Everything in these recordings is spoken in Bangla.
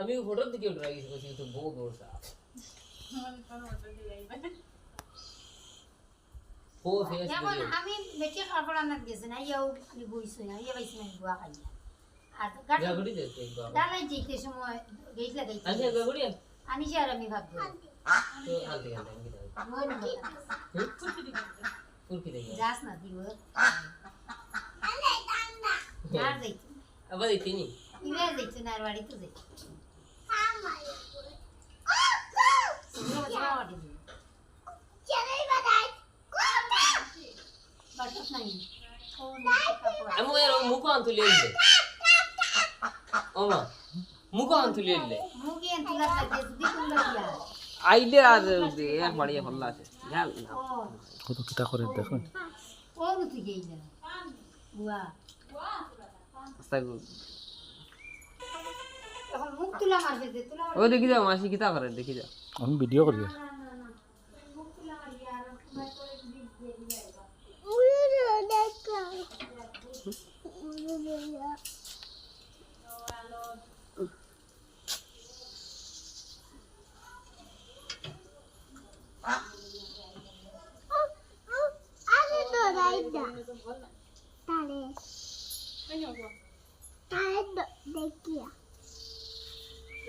আমি ফটোর দিকে উঠে রাখিস বলছি তো বউ বউ সাপ ও ফেস যেমন আমি বেঁচে খাবার রান্নার গেছি না ইয়াও আমি বইছি না ইয়া পাইছি না গুয়া খাই আর গাড়ি গাগুড়ি দেখতে বাবা ডালাই যেতে সময় গেইলা গেইতে আচ্ছা গাগুড়ি আনিছি আর আমি ভাববো তো আনতে গেলাম কি দাও কুরকি দেখি যাস না দিব আর যাইতে আবার দিতেনি ইবে যাইতে না আর বাড়ি তো যাইতে আমি এর মুখ আন তুলে দিলে ওমা মুখ আন তুলে দিলে মুখে তুলা থাকে দিকুন লাগিয়া আইলে আর এক বাড়িয়ে হল্লা আছে জাল না কত কিটা করে দেখুন ও রুতি গেইলা বুয়া আস্তাগু এখন মুখ তুলা মারবে যে তুলা ও দেখি যাও মাসি কিতা করে দেখি যাও আমি ভিডিও করি মুখ তুলা মারবে আর তোমার করে দিক দিয়ে দিবা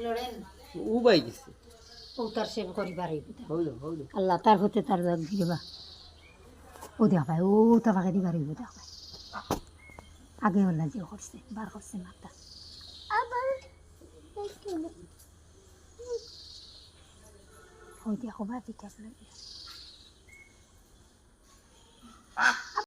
লড়েন ও বাই গেছে ও তার সেব করিবার হইলো হইলো আল্লাহ তার হতে তার দাগ দিবা ও দেখা পায় ও তাকে দিবার হইব দেখা পায় আগে হল্লা যে করছে বার করছে মাথা ওই দেখো বা দিতে